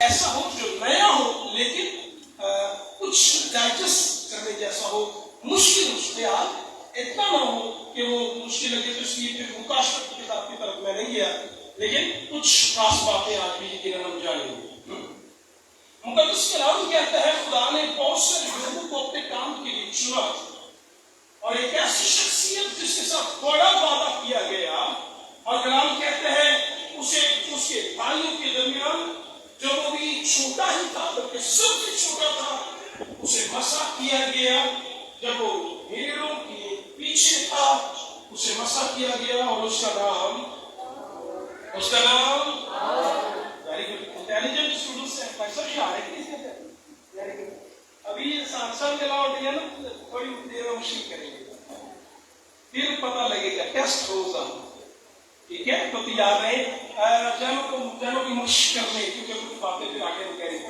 ایسا ہو جو نیا ہو لیکن کچھ ڈائجسٹ کرنے جیسا ہو، مشکل خیال اتنا نہ ہو کہ وہ مشکل لگے، تو اس لیے پھر مکاشفت کی کتاب کی طرف میں نہیں گیا، لیکن کچھ خاص باتیں آج بھی یقیناً ہم جانیں گے۔ مقدس کلام کہتا ہے خدا نے بہت سے لوگوں کو اپنے کام کے لیے چنا، اور ایک ایسی شخصیت جس کے ساتھ بڑا وعدہ کیا گیا، اور کلام کہتے ہیں اسے اس کے بھائیوں کے درمیان جو وہ بھی چھوٹا ہی تھا بلکہ سب سے چھوٹا تھا، اسے مسح کیا گیا۔ جب وہ بھیڑوں کے پیچھے تھا اسے مسح کیا گیا، اور اس کا نام ویری گڈ انٹیلیجنٹ اسٹوڈنٹس ہیں، پیسہ بھی آ رہے ہیں ویری گڈ۔ ابھی 7 سال کے علاوہ دیا نا، تھوڑی دیر میں مشکل کریں گے، پھر پتہ لگے گا، ٹیسٹ ہوگا، ٹھیک ہے؟ تو تیار رہے جنوں کی مشق کرنے، کیونکہ کچھ باتیں پھر آگے نہیں کریں گے۔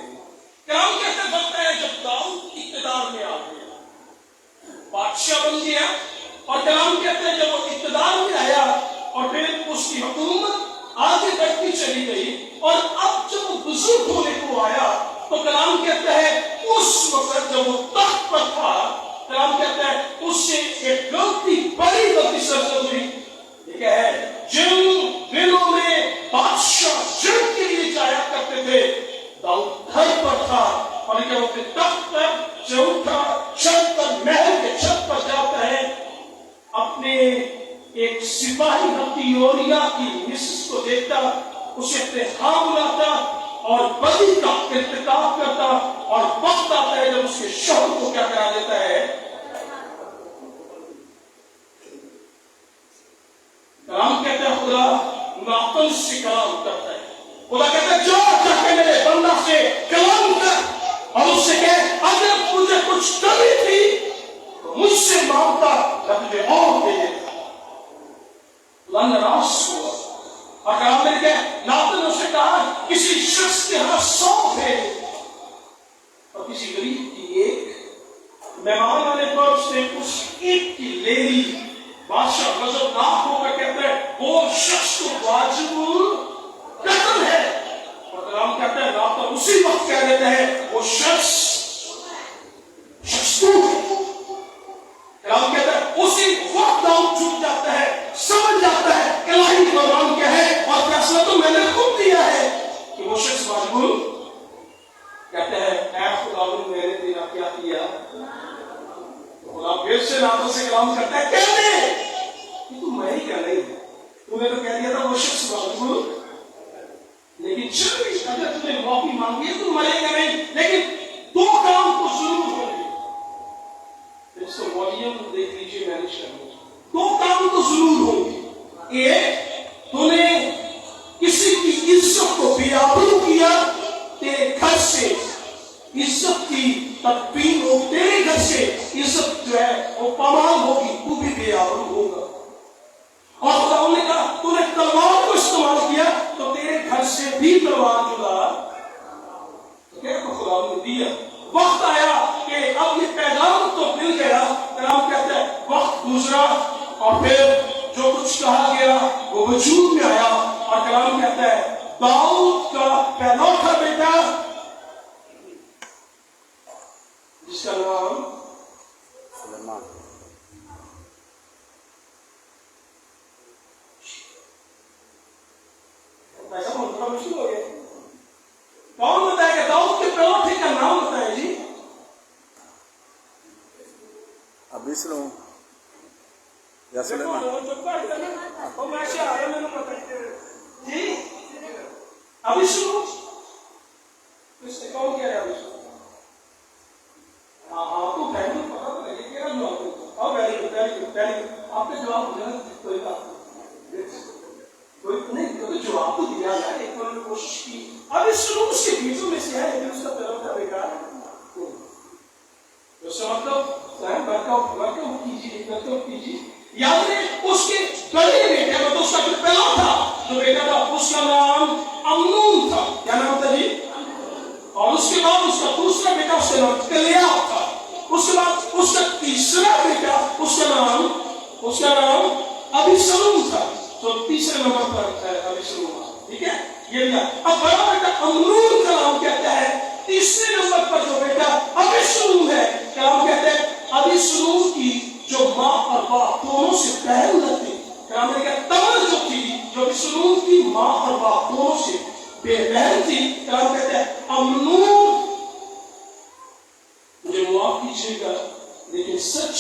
کلام کہتے بنتا ہے جب داؤد اقتدار میں آ گیا، بادشاہ بن گیا، اور کلام کہتے ہیں جب وہ اقتدار میں آیا اور پھر اس کی حکومت آگے بڑھتی چلی گئی، اور اب جب وہ بزرگ ہونے کو آیا تو کلام کہتا ہے اس وقت جب وہ تخت پر تھا، کلام کہتا ہے اس سے ایک غلطی، بڑی غلطی سرزد ہوئی۔ یہ ہے جن دنوں میں بادشاہ جنگ کے لیے جایا کرتے تھے، داؤد گھر پر تھا، اور جب وہ اپنے تخت پر سے اٹھا، چھت پر، محل کے چھت پر جاتا ہے، اپنے ایک سپاہی ہتھی اوریا کی مسز کو دیکھتا، اسے اپنے ہاں بلاتا اور بدی کا ارتکاب کرتا، اور وقت آتا ہے جب اس کے شوہر کو کیا کرا دیتا ہے۔ کلام کہتا ہے خدا ناقل سے کلام کرتا ہے، خدا کہتا ہے جا کے میرے بندہ سے کلام کر، اور اس سے کہے اگر مجھے کچھ کمی تھی تو مجھ سے مانگتا، میں تجھے اور دے دیتا۔ خدا ناراض ہوا، اور کلام میں کہ ناقل نے اسے کہا کسی شخص کے ہاں 100 تھے اور کسی غریب کی 1، مہمان آنے پر اس نے اس ایک کی لے لی۔ بادشاہ غضبناک ہو کر کہتا ہے وہ شخص تو واجب قتل ہے، اور کلام کہتا ہے ناقل اسی وقت کہہ دیتا ہے وہ شخص تو ہے۔ کلام کہتا ہے اسی وقت داؤد چھوٹ جاتا ہے، سمجھ جاتا ہے الہی پروگرام کیا ہے، اور فیصلہ تو میں نے خود دیا ہے کہ وہ شخص واجب کہتا ہے اے خدا میں نے تیرا کیا کیا۔ خدا پھر سے ناقل سے کلام کرتا ہے کہہ دے کہ تو میں ہی کہہ رہی ہے، تو نے تو کہہ دیا تھا وہ شخص واجب، لیکن چل اگر تم نے معافی مانگی ہے تو مرے گا نہیں، لیکن 2 کام تو ضرور ہوں گے۔ اس کو والیوم دیکھ لیجیے، میں نے شامل 2 کام تو ضرور ہوں گے۔ ایک، تو نے کسی کی عزت کو بے آبرو کیا، تیرے گھر سے عزت کی تدبیر ہو، تیرے گھر سے عزت جو ہے وہ پامال ہوگی، تو بھی بے آبرو ہوگا۔ اور خدا نے کہا تو نے تلوار کو استعمال کیا تو تیرے گھر سے بھی تلوار جدا، تو کیا خدا نے دیا۔ وقت آیا کہ اب یہ پیغام تو مل گیا، کلام کہتا ہے وقت گزرا، اور پھر جو کچھ کہا گیا وہ وجود میں آیا، اور کلام کہتا ہے داؤد کا پہلوٹا بیٹا جس کا نام سلیمان، ایسا منترا مشکل ہو گیا، کون بتائے گا داؤد کے پہلوٹے کا نام بتائے جی؟ ابیسلوم یا سلیمان؟ جی ابیسلوم، اس نے کون کیا ہے ابیسلوم؟ ہاں تو فیملی پتا تو لگے کہ جواب دو، اور very good very good very good, آپ نے جواب دیا کوئی بات کوئی نہیں، تو جواب تو دیا ہے، ایک بار کوشش کی۔ ابیسلوم اس کے بیٹوں میں سے ہے، لیکن اس کا پہلوٹا بیٹا اس کا مطلب ورکاؤٹ کیجیے، یعنی اس کے بڑے بیٹے مطلب اس کا جو پہلا تھا جو بیٹا تھا اس کا نام امنون تھا، کیا نام تھا جی؟ اور اس کے بعد اس کا دوسرا بیٹا اس کا نام کلیاب تھا، اس کے بعد اس کا تیسرا بیٹا اس کا نام ابیسلوم تھا، تو تیسرے نمبر پر ابیسلوم، ٹھیک ہے؟ یہ لیا۔ اب بڑا بیٹا امنون کا نام کیا دونوں سے بے بہن تھی. کلام کہتا ہے امنون، مجھے معاف کیجیے گا لیکن سچ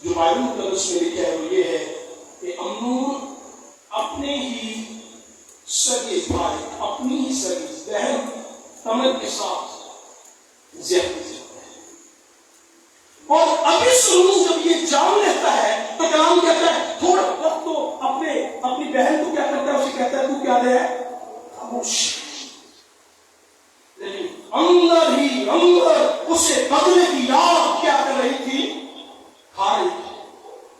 جو بائبل مقدس میں لکھا ہے وہ یہ ہے کہ امنون اپنے ہی سگے بھائی، اپنی ہی سگی بہن تمر کے ساتھ زیادتی کرتا ہے. اور ابیسلوم جب یہ جان لیتا ہے تو کلام کہتا ہے تھوڑا وقت تو اپنی بہن کو کیا کرتا ہے، اسے کہتا ہے تو کیا ہے خاموش. لیکن اندر ہی اندر اسے بدلے کی یاد کیا کر رہی تھی، کھا رہی تھی.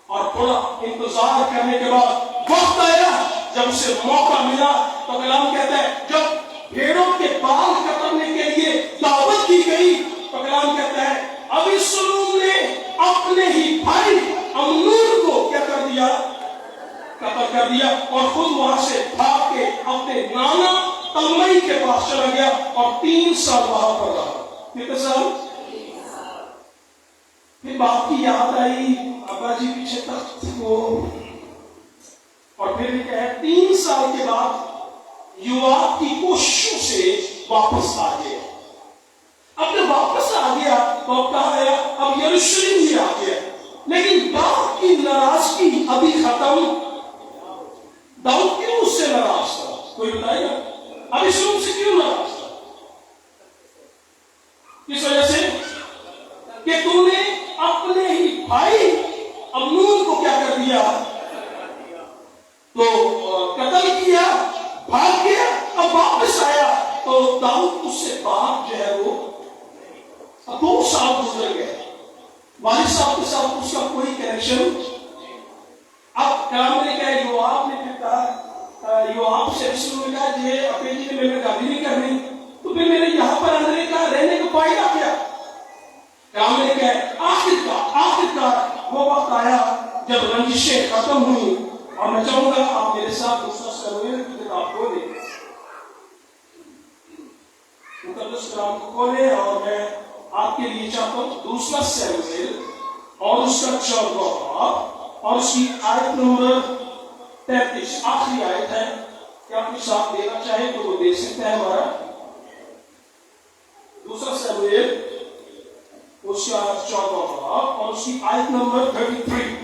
اور تھوڑا انتظار کرنے کے بعد وقت آیا جب اسے موقع ملا تو کلام کہتا ہے جب بھیڑوں کے بال کترنے کے لیے دعوت دی گئی تو کلام کہتا ہے ابیسلوم نے اپنے ہی بھائی امنون کو کیا کر دیا، قتل کر دیا، اور خود وہاں سے بھاگ کے اپنے نانا تلمئی کے پاس چلا گیا اور 3 سال وہاں پر رہا. کتنے سال؟ پھر باپ کی یاد آئی، ابا جی پیچھے تخت کو، اور پھر بھی کہا 3 سال کے بعد یوآب کی کوششوں سے واپس آ گیا. اب جب واپس آ گیا تو اب کہا گیا اب یروشلم ہی آ گیا. لیکن باپ کی ناراضگی ابھی ختم. داؤد کیوں اس سے ناراض تھا؟ کوئی بتائے گا؟ ابیسلوم سے کیوں ناراض تھا؟ کس وجہ سے کہ تو نے اپنے ہی بھائی امنون کو کیا کر دیا، تو قتل کیا، بھاگ گیا. اب واپس آیا تو داؤد اس سے بعد جو ہے وہ 2 سال گزر گئے. والد صاحب کے ساتھ اس کا کوئی کنیکشن. اب کلام نے کہا یوآب نے پھر کہا، یوآب سے ابیسلوم نے کہا یہ اپنے جی نے میرے گالی نہیں کرنی تو پھر میرے یہاں پر آنے کا رہنے کا فائدہ کیا. کلام نے کہا آخر کار وہ وقت آیا جب رنجشیں ختم ہوئی. اور میں چاہوں گا آپ میرے ساتھ دوسرا سموئیل کی کتاب کھولیں، مقدس کلام کو کھولیں، اور میں آپ کے لیے چاہتا ہوں دوسرا سموئیل اور اس کا 14واں باب اور اس کی آیت نمبر 33 آخری آیت ہے. کہ آپ کے ساتھ دینا چاہیں تو وہ دے سکتے ہیں. ہمارا دوسرا سموئیل اس کا 14واں باب اور اس کی آیت نمبر 33.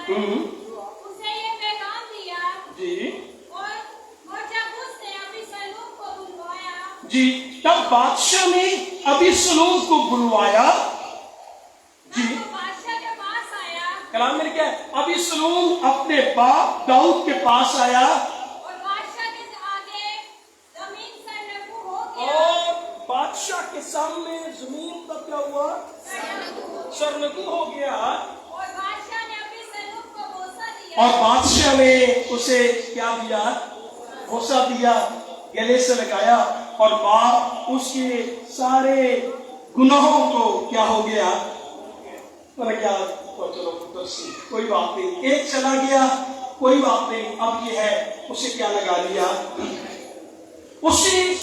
اسے یہ پیغام دیا جی اور جب اس نے ابیسلوم کو بلوایا، جی تب بادشاہ نے ابیسلوم کو بلوایا. جی تو بادشاہ کے پاس آیا کلام میں کیا ہے، ابیسلوم اپنے باپ داؤد کے پاس آیا اور بادشاہ کے آگے زمین سرنگو ہو گیا. اور بادشاہ کے سامنے زمین پر کیا ہوا، سرنگو ہو گیا. اور بادشاہ نے ابیسلوم کو بوسہ دیا اور بادشاہ نے اسے کیا دیا، بوسہ دیا، گلے سے لگایا. اور باپ اس کے سارے گناہوں کو کیا ہو گیا، کیا چلو کوئی بات نہیں، ایک چلا گیا کوئی بات نہیں. اب یہ ہے اسے کیا لگا لیا، اسے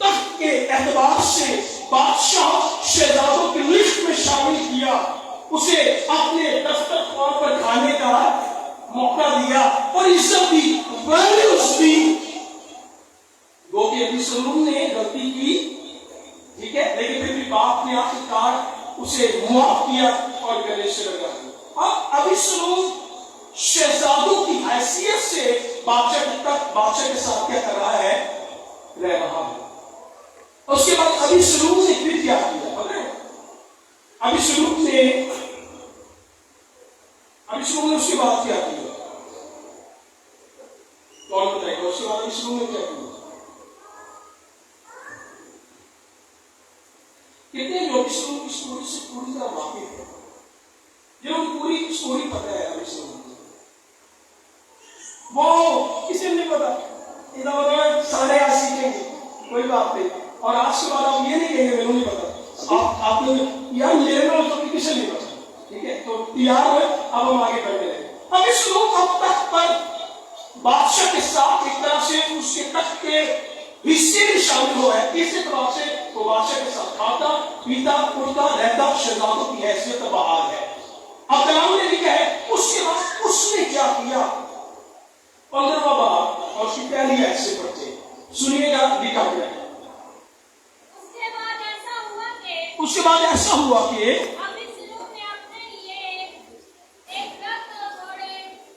تخت کے اعتبار سے بادشاہ شہزادوں کی لسٹ میں شامل کیا. اسے اپنے دسترخوان پر کھانے کا موقع دیا اور عزت دی، ویلیوز دی. گو کہ ابیسلوم نے غلطی کی، ٹھیک ہے، لیکن پھر بھی باپ نے آخرکار اسے معاف کیا اور گلے سے لگا دیا. اب ابیسلوم شہزادوں کی حیثیت سے بادشاہ کے ساتھ کیا کر رہا ہے، رہ رہا ہے. اس کے بعد ابیسلوم نے پھر کیا کیا پتہ ہے؟ ابیسلوم نے اس کے بعد کیا کیا، کون بتائے گا؟ اس کے بعد ابیسلوم نے کیا کیا؟ کہتے ہیں جو ابیسلوم کی اسٹوری سے پوری طرح واقف ہے، جنہوں پوری اسٹوری پتہ ہے ابیسلوم کی، وہ کسی نے نہیں پتا، ادھر ادھر سارے آج سیکھیں گے کوئی بات نہیں. اور آج کے بعد آپ یہ نہیں کہیں گے میں نہیں پتا، آپ نے یار میرے میں تو کسی نہیں پتا. ٹھیک ہے، تو تیار ہوئے، اب ہم آگے بڑھتے ہیں. ابیسلوم اب تخت پر بادشاہ کے ساتھ ایک طرح سے اس کے تخت کے حصے میں شامل ہوا ہے. اس اعتبار سے وہ بادشاہ کے ساتھ کھاتا پیتا اٹھتا رہتا، شہزادوں کی حیثیت بحال ہے. اب کلام نے لکھا ہے اس کے بعد اس نے کیا کیا. 15واں باب اور اس کی پہلی آیت سے پڑھتے ہیں. سنیے گا لکھا گیا ہے. اس کے بعد ایسا ہوا کہ اس کے بعد ایسا ہوا کہ ابیسلوم نے اپنے لیے ایک رتھ، گھوڑے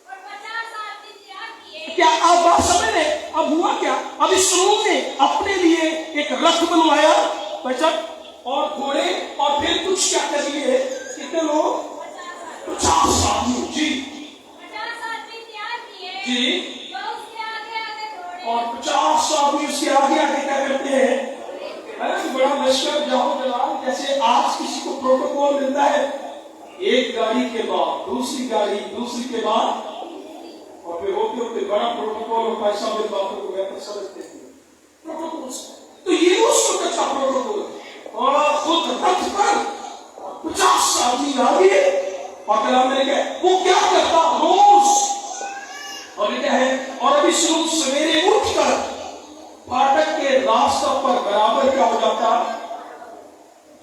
اور 50 آدمی تیار کیے. کیا آپ بات سمجھ رہے ہیں؟ اب ہوا کیا؟ اب ابیسلوم نے اپنے لیے ایک رتھ بنوایا بچہ اور گھوڑے اور پھر کچھ کیا کر لیے. کتنے لوگ؟ 50 آدمی. جی 50 آدمی تیار کیے جی. جو اس کے آگے آگے دوڑے. اور 50 آدمی اس کے آگے آگے کیا کرتے ہیں؟ بڑا لشکر جاؤ جلال. جیسے آج کسی کو پروٹوکول ملتا ہے ایک گاڑی کے بعد دوسری گاڑی، دوسری کے بعد، اور پھر ہوتے ہوتے بڑا پروٹوکول اور پیسہ مل باتوں کو بہتر سمجھتے ہیں. پروٹوکول تو یہ اس وقت کا پروٹوکول ہے. اور خود رتھ پر 50 آدمی آگے. اور کلام میں لکھا ہے وہ کیا کرتا روز. اور یہ کیا ہے؟ اور ابیسلوم سویرے اٹھ کر پھاٹک کے راستہ پر برابر کیا ہو جاتا.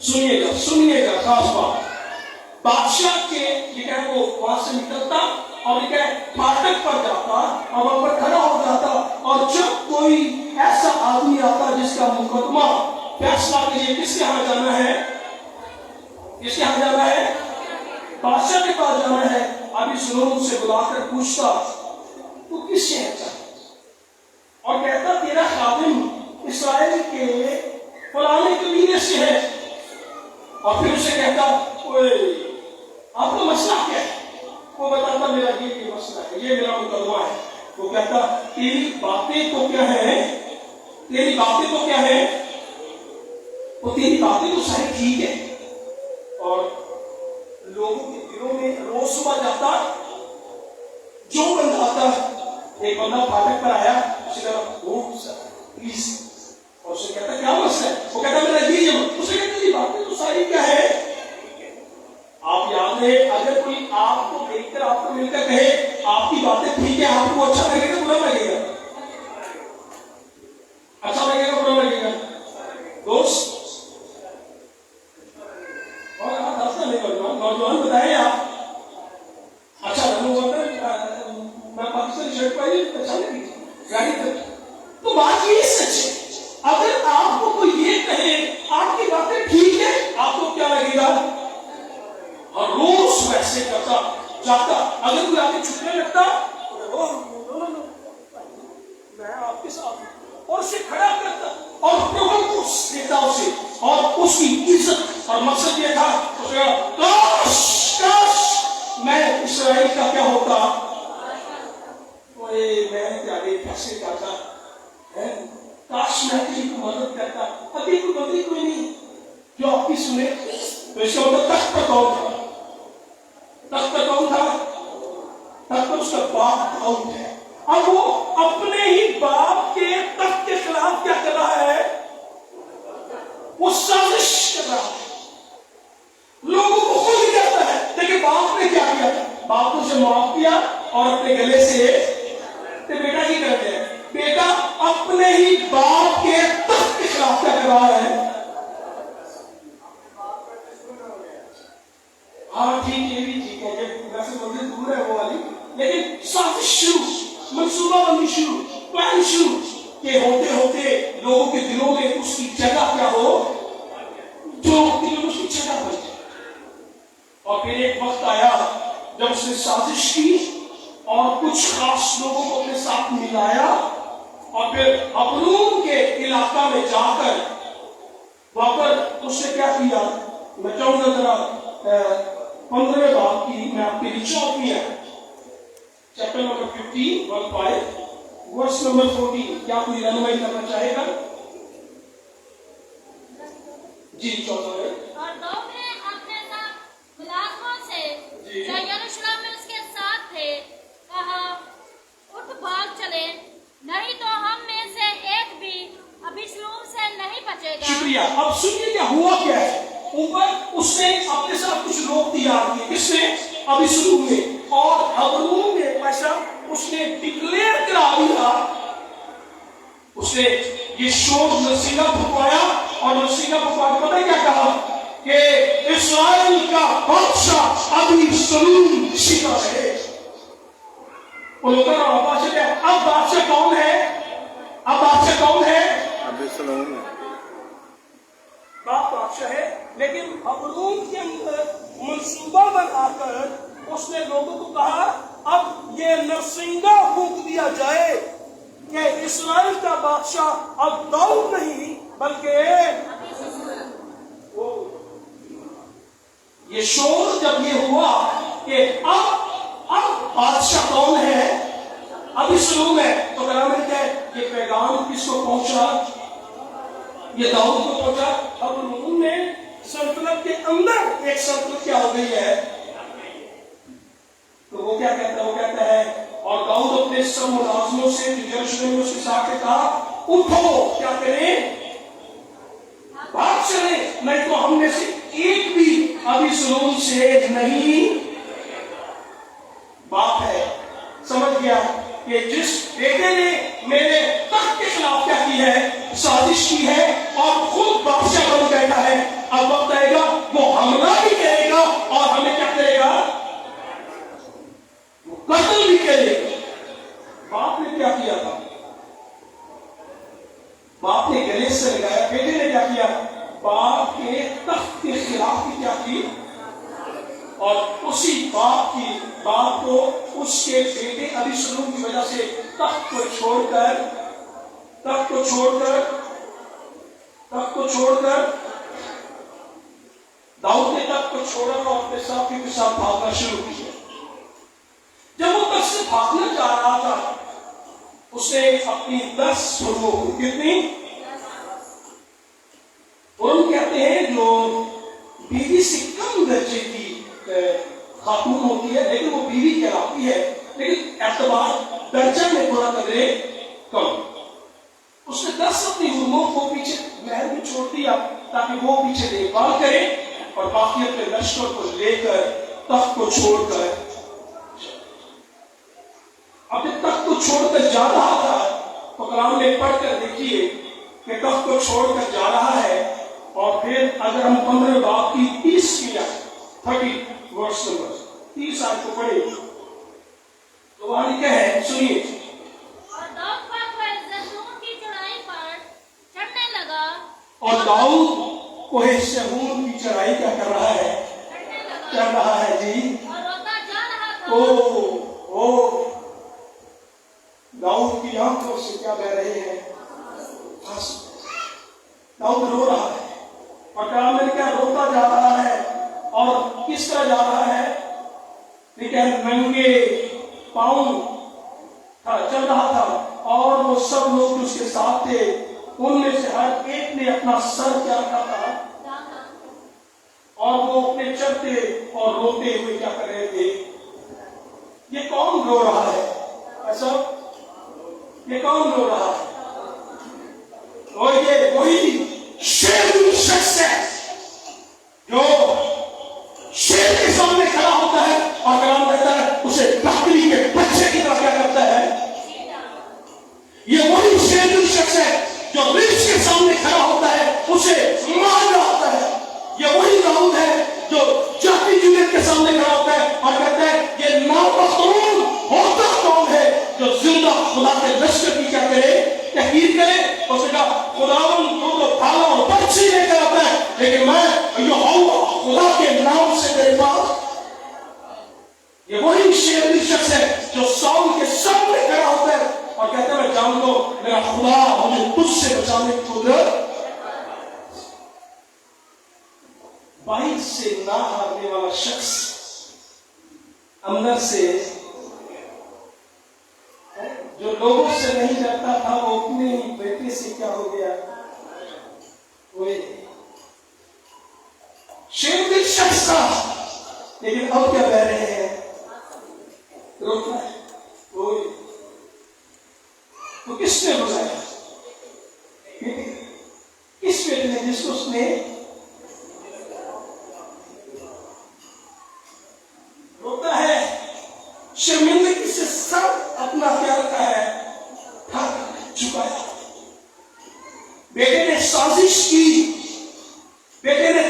سنیے گا خاص بات. بادشاہ کے لکھا ہے وہ وہاں سے نکلتا اور لکھا ہے پھاٹک پر جاتا اور وہاں پر کھڑا ہو جاتا. اور جب کوئی ایسا آدمی آتا جس کا مقدمہ فیصلہ کے لیے کس کے یہاں جانا ہے؟ کس کے یہاں جانا ہے؟ بادشاہ کے پاس جانا ہے. ابیسلوم سے بلا کر پوچھتا تو کس شہر کا؟ اور کہتا تیرا خادم اسرائیل کے فلانے قبیلے سے ہے. اور پھر اسے کہتا آپ کا مسئلہ کیا ہے؟ وہ بتاتا میرا یہ مسئلہ ہے، یہ میرا مقدمہ ہے. وہ کہتا تیری باتیں تو کیا ہے؟ تیری باتیں تو کیا ہے؟ وہ تیری باتیں تو ساری ٹھیک ہے. اور لوگوں کے دلوں میں روز صبح جاتا جو بندہ آتا، ایک بندہ پھاٹک پر آیا اسے کہا پلیز، اور اسے کہتا کیا مسئلہ ہے؟ وہ کہتا میرا یہ اسے کہتا یہ باتیں تو ساری کیا ہے؟ آپ یاد رہے اگر کوئی آپ کو دیکھ کر آپ کو مل کر کہے آپ کی باتیں ٹھیک ہے، آپ کو اچھا لگے گا برا لگے گا؟ اچھا لگے گا برا لگے گا دوست؟ اور نوجوان بتائیں آپ. اچھا میں پاکستانی شرٹ پائی اچھا لگی گاڑی پر. تو بات یہ سچ ہے اگر آپ کو کوئی یہ کہے آپ کی باتیں ٹھیک ہے آپ کو کیا لگے گا؟ اور روز ویسے کرتا جاتا. اگر کوئی آگے چھٹنے لگتا میں آپ کے ساتھ اور اسے کھڑا کرتا اور پروموس دیتا اسے. اور اس کی عزت اور مقصد یہ تھا اس کا کاش میں اسرائیل کا کیا ہوتا. میں تیارے پیسے کرتا کاش میں کسی کو مدد کرتا. ابھی کوئی بدلی کوئی نہیں جو آپ کی سنے. تو اس کا مطلب تخت پر کون تھا؟ تخت پر کون تھا؟ تخت پر اس کا باپ داؤد ہے. اب وہ اپنے ہی باپ کے تخت کے خلاف کیا کر رہا ہے؟ وہ سازش کر رہا ہے. لوگوں کو خود کہتا ہے لیکن باپ نے کیا کیا؟ باپ نے اسے معاف کیا اور اپنے گلے سے بیٹا کی کرتے ہیں. بیٹا اپنے ہی باپ کے تخت کے خلاف کیا کر رہا ہے؟ ہاں ٹھیک ہے، یہ بھی ٹھیک ہے، ویسے مندر دور ہے وہ والی، لیکن سازش شروع، منصوبہ بندی شروع، پلان شروع کہ ہوتے ہوتے لوگوں کے دلوں میں اس کی جگہ کیا ہو، جو دلوں میں اس کی جگہ بن جائے. اور پھر ایک وقت آیا جب اس نے سازش کی اور کچھ خاص لوگوں کو اپنے ساتھ ملایا اور پھر ابروم کے علاقہ میں جا کر وہاں پر اس نے کیا کیا. میں چاہوں گا ذرا 15ویں باب کی میں آپ کے لیے چوتھی ہے چیپٹر نمبر 15 ورس نمبر 14. کیا کوئی رہنمائی کرنا چاہے گا؟ جی 14. اور داؤد نے اپنے ساتھ ملازموں سے جو یروشلم میں اس کے ساتھ تھے کہا اٹھ بھاگ چلے، نہیں تو ہم میں سے ایک بھی ابیسلوم سے نہیں بچے گا. شکریہ. اب سنیے کیا ہوا کیا ہے. اوپر اس نے اپنے ساتھ کچھ لوگ تیار کیے. کس نے؟ ابیسلوم نے. اور ابروم نے پیسہ اس نے ڈکلیئر کرا دیا. اس نے یہ شور نسینا پھکوایا اور نسینا پھکوا کے پتہ کیا کہا کہ اسرائیل کا بادشاہ ابھی سلوم سیدھا ہے. وہ لوگ اب بادشاہ کون ہے؟ اب بادشاہ کون ہے؟ ابیسلوم ہے. باپ بادشاہ ہے، لیکن حبرون کے اندر منصوبہ بنا کر اس نے لوگوں کو کہا اب یہ نرسنگا پھونک دیا جائے کہ اسرائیل کا بادشاہ اب داؤد نہیں بلکہ یہ شور جب یہ ہوا کہ اب بادشاہ کون ہے؟ ابھی سلوم ہے. تو کلام میں کیا ہے؟ یہ پیغام کس کو پہنچا؟ یہ داؤد کو پہنچا. اب انہوں نے سلطنت کے اندر ایک سلطنت کیا ہو گئی ہے. تو وہ کیا کہتا ہے؟ وہ کہتا ہے اور داؤد اپنے سب ملازموں سے جو یروشلم میں اس کے ساتھ کہا اٹھو کیا کریں؟ بات چلیں، نہیں تو ہم نے سے ایک بھی ابھی سلوم سے نہیں. بات ہے سمجھ گیا کہ جس بیٹے نے میرے تخت کے خلاف کیا کی ہے؟ سازش کی ہے اور خود بادشاہ بن بیٹھا ہے. اب وقت آئے گا وہ حملہ بھی کرے گا اور ہمیں کیا کرے گا؟ قتل بھی کرے گا. باپ نے کیا کیا تھا؟ باپ نے گلے سے لگایا. بیٹے نے کیا کیا؟ باپ کے تخت کے خلاف بھی کیا کی اور اسی باپ کو اس کے بیٹے ابھی سلوم کی وجہ سے تخت کو چھوڑ کر داؤد نے تخت کو چھوڑا اور اپنے ساتھی کے ساتھ بھاگنا شروع کیا. جب وہ تخت سے بھاگنا چاہ رہا تھا اس نے اپنی 10 بہوؤں کو کتنی ان کہتے ہیں جو بیوی سے کم درجے کی خاتون ہوتی ہے لیکن وہ بیوی کہلاتی ہے لیکن اعتبار درجہ میں تھوڑا قدرے کم. اس نے 10 اپنی بہوؤں کو پیچھے محل میں چھوڑ دیا تاکہ وہ پیچھے دیکھ بھال کرے اور باقی اپنے لشکر کو لے کر تخت کو چھوڑ کر اپنے تخت کو چھوڑ کر جا رہا تھا. تو کلام میں پڑھ کر دیکھیے کہ تخت کو چھوڑ کر جا رہا ہے. اور پھر اگر ہم 15 باب کی 30 کی 30 ورس نمبر 30 آیت کو پڑھیں تو وہاں کیا ہے سنیے. اور داؤد کوہ زیتون کی چڑھائی پر چڑھنے لگا. اور داؤد کوہ زیتون کی چڑھائی کیا کر رہا ہے؟ چڑھ رہا ہے جی. اور روتا جا رہا تھا. داؤد کی آنکھوں سے کیا بہ رہے ہیں؟ داؤد رو رہا ہے اور کلام میں کیا روتا جا رہا ہے. اور کس طرح جا رہا ہے؟ لیکن ننگے پاؤں چل رہا تھا اور وہ سب لوگ جو اس کے ساتھ تھے ان میں سے ہر ایک نے اپنا سر کیا رکھا تھا اور وہ اپنے چلتے اور روتے ہوئے کیا کر رہے تھے. یہ کون رو رہا ہے؟ ایسا یہ کون رو رہا ہے؟ اور یہ وہی شیر شخص ہے جو شیر کے سامنے کھڑا ہوتا ہے اور کلام کہتا ہے اسے بکری کے بچے کی طرح کیا کرتا ہے. یہ وہی شیر شخص ہے جو ریچھ کے سامنے کھڑا ہوتا ہے اسے مار ڈالتا ہے. یہ وہی داؤد ہے جو جاتی جنت کے سامنے کھڑا ہوتا ہے اور کہتا ہے یہ نامحترم ہوتا کون ہے جو زندہ خدا کے لشکر کی کیا کرے؟ تحقیر کرے. اس نے کہا خداوند تو بھالا اور بچی لے کر آتا ہے لیکن میں یہوہ خدا کے نام سے تیرے پاس. یہ وہی شیرنی شخص ہے جو ساؤل کے سامنے کھڑا ہوتا ہے اور کہتا ہے میں جانتا ہوں میرا خدا مجھے تجھ سے بچانے کی قدرت. باہر سے نہ ہارنے والا شخص اندر سے جو لوگوں سے نہیں ڈرتا تھا وہ اپنے ہی بیٹے سے کیا ہو گیا؟ شیرنی شخص تھا لیکن اب کیا بہ رہے ہیں؟ روتا ہے. تو کس نے بلایا؟ کس بیٹے نے جس کو اس نے روتا ہے شرمندگی سے سب اپنا کیا رکھا ہے چکایا. بیٹے نے سازش کی, بیٹے نے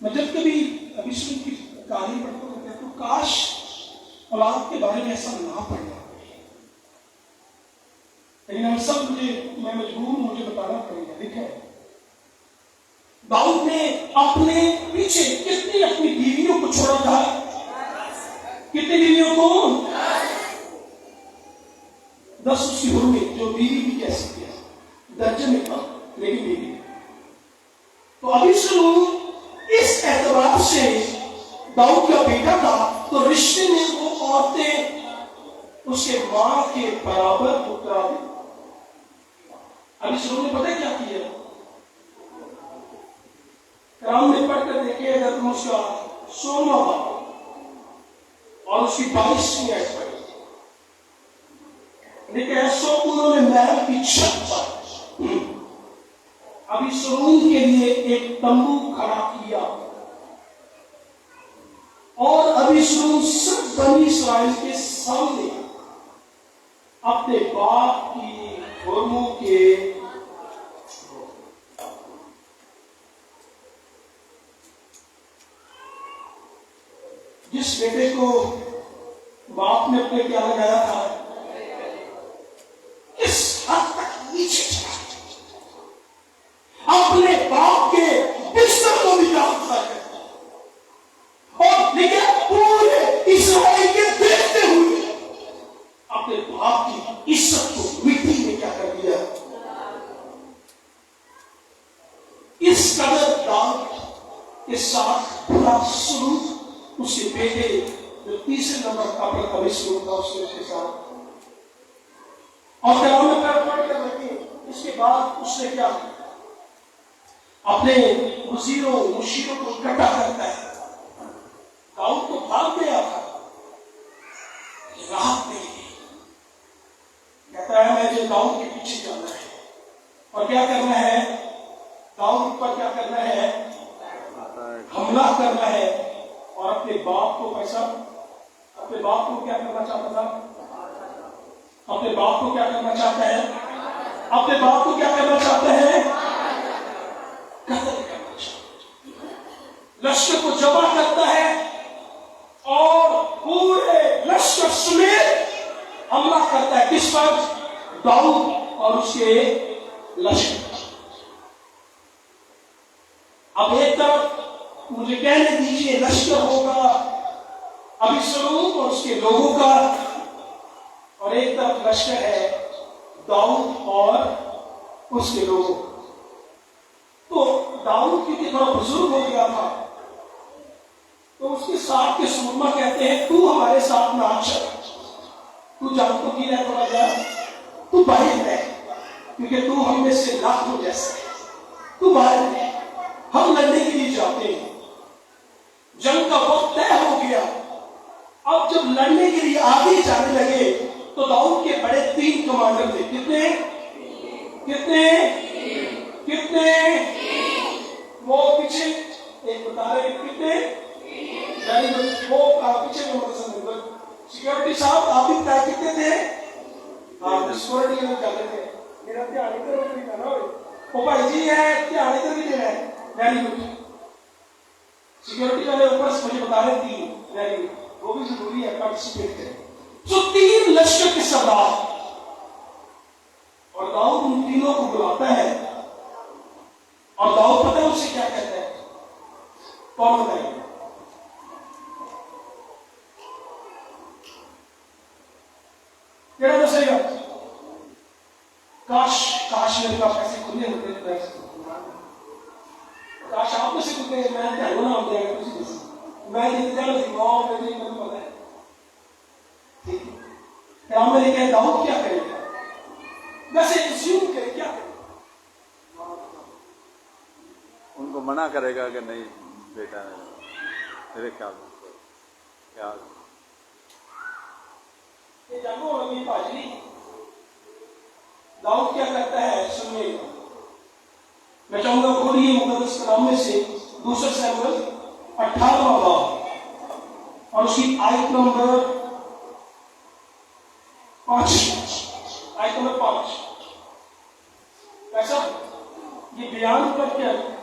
میں جب کبھی ابیسلم کی کہانی پڑھتا ہوں کہتا ہوں کاش اولاد کے بارے میں ایسا نہ پڑھنا، لیکن ہم سب میں مجبور ہوں، مجھے بتانا پڑے گا۔ دیکھیں داؤد نے اپنے پیچھے کتنی اپنی بیویوں کو چھوڑا تھا، کتنی بیویوں کو؟ 10 اس کی حرمت، جو بیوی بھی کہہ سکتے ہیں، درجن میں تھا لیکن بیوی۔ تو ابیسلم اس اعتبار سے داؤد کا بیٹا تھا تو رشتے میں وہ عورتیں اس کے ماں کے برابر اترا دی۔ ابیسلم نے پتہ کیا کیا؟ قرآن میں پڑھ کر دیکھیں حضرت اس کا 16واں باب اور اس کی 22ویں آیت پڑھی، لیکن سو انہوں نے محل کی چھت پر ابیسلم کے لیے ایک تمبو کھڑا کیا اور ابیسلم سب بنی اسرائیل کے سامنے اپنے باپ کی حرموں کے جس بیٹے کو باپ نے اپنے کیا لگایا تھا، اس حد تک نیچے چلا اپنے باپ کے بستر کو بھی جانتا ہے، اور لیکن پورے اسرائیل کے دیکھتے ہوئے اپنے باپ کی عزت کو مٹی میں کیا کر دیا۔ اس قدر داؤد کے ساتھ برا سلوک اس کے بیٹے جو تیسرے نمبر کا ابیسلم تھا اس کے ساتھ، اور قرآن میں پڑھ کر رکھیں۔ اس کے بعد اس نے کیا اپنے وزیروں مشیروں کو اکٹھا کرتا ہے۔ داؤد تو بھاگ گیا تھا، رات نہیں کہتا ہے میں جو داؤد کے پیچھے جانا ہے اور کیا کرنا ہے، داؤد پر کیا کرنا ہے، حملہ کرنا ہے، اور اپنے باپ کو پیسہ، اپنے باپ کو کیا کرنا چاہتا تھا، اپنے باپ کو کیا کرنا چاہتا ہے، اپنے باپ کو کیا کرنا چاہتا ہے، قتل کرنا چاہتا ہے۔ لشکر کو جمع کرتا ہے اور پورے لشکر سمیت حملہ کرتا ہے، کس پر؟ داؤد اور اس کے لشکر۔ اب ایک طرف مجھے کہنے دیجئے لشکر ہوگا ابیسلم اور اس کے لوگوں کا، اور ایک طرف لشکر ہے داؤد اور اس کے لوگوں کا۔ تو داؤد کیونکہ تھوڑا بزرگ ہو گیا تھا تو اس کے ساتھ کے سورما کہتے ہیں تو ہمارے ساتھ نہ چل، تو جان تو کی رہ تھوڑا جا، تو باہر رہ، کیونکہ تو ہم میں سے لاکھوں جیسا ہے، تو باہر رہ، ہم لڑنے کے لیے جاتے ہیں۔ جنگ کا وقت طے ہو گیا، اب جب لڑنے کے لیے آگے جانے لگے تو داؤد کے بڑے 3 کمانڈر تھے، کتنے وہ پیچھے ایک بتا رہے کتنے، وہ پیچھے سیکورٹی صاحب آپ بھی بتائے کتنے تھے، سیکورٹی جاتے تھے، میرا دھیان ادھر بھی کرنا ہو، وہ بھائی جی ہے دھیان ادھر بھی دینا ہے، ویری گڈ۔ سیکورٹی والے اوپر سے مجھے بتا رہے 3، ویری گڈ، وہ بھی ضروری ہے پارٹیسپیٹ کریں۔ تو 3 لشکر کے سردار، اور داؤد ان تینوں کو بلاتا ہے، اور داؤد پتہ ہے اسے کیا کہتا ہے، کون بتائے؟ کیا دسے گا؟ کاش میرے پاس ایسے کھلے ہوتے، کاش آپ میں سے کچھ میں دھیان نہ ہوتے ہیں، میں انتظار سکھاؤں میں نہیں کروں پتہ ہے، ٹھیک ہے؟ قرآن میں لکھا ہے داؤد کیا کرے گا، ویسے اسیوم کرے کیا کرے گا، ان کو منع کرے گا کہ نہیں بیٹا ہے، میرے خیال میں کیا یہ جانو نبی پاجری داؤد کیا کرتا ہے سننے کا، میں چاہوں گا کھولیے مقدس کلام میں سے 2 سموئیل 18واں باب اور اس کی آیت نمبر 5، آیت نمبر 5۔ ایسا یہ بیان کر کے